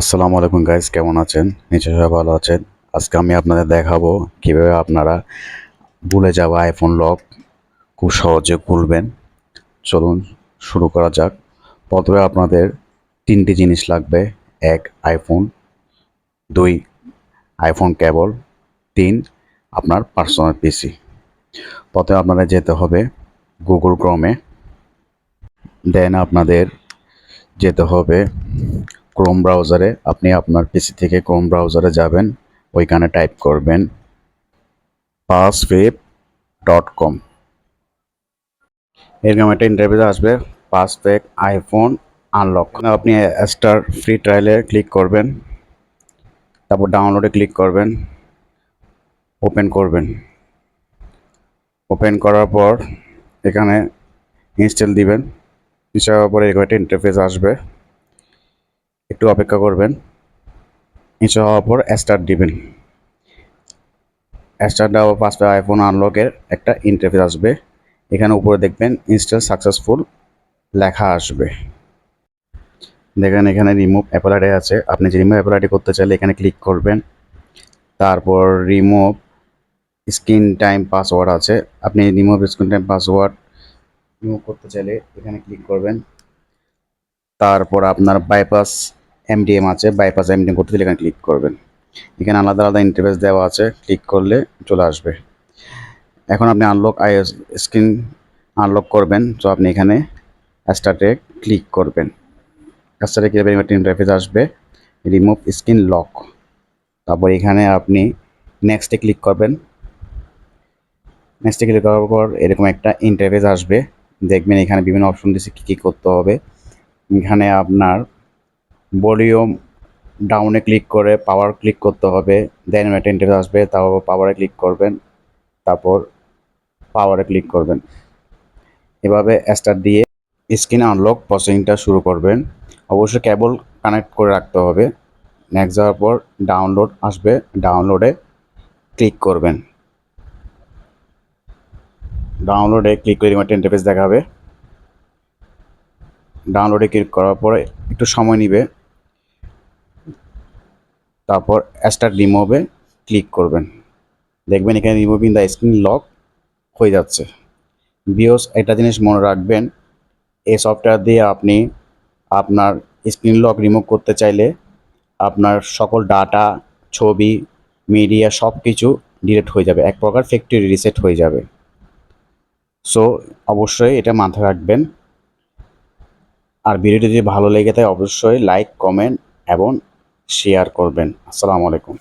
আসসালামু আলাইকুম গাইস, কেমন আছেন? নিশ্চয়ই সবাই ভালো আছেন। আজকে আমি আপনাদের দেখাবো কিভাবে আপনারা ভুলে যাওয়া আইফোন লক খুব সহজে খুলবেন। চলুন শুরু করা যাক। প্রথমে আপনাদের তিনটি জিনিস লাগবে: এক, আইফোন; দুই, আইফোন কেবল; তিন, আপনার পার্সোনাল পিসি। প্রথমে আপনাদের যেতে হবে গুগল ক্রোমে, দেন আপনাদের যেতে হবে ক্রোম ব্রাউজারে। আপনি আপনার পিসি থেকে ক্রোম ব্রাউজারে যাবেন, ওইখানে টাইপ করবেন passweb.com। এরকম একটা ইন্টারফেস আসবে, পাসওয়ার্ড আইফোন আনলক। আপনি স্টার ফ্রি ট্রায়ালে ক্লিক করবেন, তারপর ডাউনলোডে ক্লিক করবেন, ওপেন করবেন। ওপেন করার পর এখানে ইনস্টল দিবেন। ইনস্টল করার পরে এরকম একটা ইন্টারফেস আসবে, একটু অপেক্ষা করবেন। ইনস্টল হওয়ার পর স্টার্ট দিবেন। স্টার্ট দেওয়ার পাসওয়ার্ড আইফোন আনলকের একটা ইন্টারফেস আসবে। এখানে উপরে দেখবেন ইনস্টল সাকসেসফুল লেখা আসবে। দেখেন এখানে রিমুভ অ্যাপল আইডি আছে। আপনি যে রিমুভ অ্যাপল আইডি করতে চাইলে এখানে ক্লিক করবেন। তারপর রিমুভ স্ক্রিন টাইম পাসওয়ার্ড আছে। আপনি remove screen time password remove করতে চাইলে এখানে ক্লিক করবেন। তারপর আপনার বাইপাস এমডিএম আছে, বাইপাস এমডিএম করতে চাইলে এখানে ক্লিক করবেন। এখানে আলাদা আলাদা ইন্টারফেস দেওয়া আছে, ক্লিক করলে চলে আসবে। এখন আপনি আনলক আইএস স্ক্রিন আনলক করবেন, তো আপনি এখানে স্টার্টে ক্লিক করবেন। স্টার্টে ক্লিক করবেন, একটা ইন্টারফেস আসবে রিমুভ স্ক্রিন লক। তারপর এখানে আপনি নেক্সটে ক্লিক করবেন। নেক্সটে ক্লিক করার পর এরকম একটা ইন্টারফেস আসবে, দেখবেন এখানে বিভিন্ন অপশন দিচ্ছে কী কী করতে হবে। এখানে আপনার ভলিউম ডাউনে ক্লিক করে পাওয়ার ক্লিক করতে হবে, দেন একটা ইন্টারফেস আসবে, তারপর পাওয়ারে ক্লিক করবেন, তারপর পাওয়ারে ক্লিক করবেন। এভাবে স্টার্ট দিয়ে স্ক্রিন আনলক প্রসেসিংটা শুরু করবেন। অবশ্যই কেবল কানেক্ট করে রাখতে হবে। নেক্সট যাওয়ার পর ডাউনলোড আসবে, ডাউনলোডে ক্লিক করবেন। ডাউনলোডে ক্লিক করে একটা ইন্টারফেস দেখাবে। ডাউনলোডে ক্লিক করার পরে একটু সময় নেবে, তারপর স্টার্ট রিমুভে ক্লিক করবেন। দেখবেন এখানে রিমুভিং দ্য স্ক্রিন লক হয়ে যাচ্ছে। ভিউয়ার্স, একটা জিনিস মনে রাখবেন, এই সফটওয়্যার দিয়ে আপনি আপনার স্ক্রিন লক রিমুভ করতে চাইলে আপনার সকল ডাটা, ছবি, মিডিয়া সব কিছু ডিলিট হয়ে যাবে, এক প্রকার ফ্যাক্টরি রিসেট হয়ে যাবে। সো অবশ্যই এটা মাথায় রাখবেন। আর ভিডিওটি যদি ভালো লেগে থাকে অবশ্যই লাইক, কমেন্ট এবং শেয়ার করবেন। আসসালামু আলাইকুম।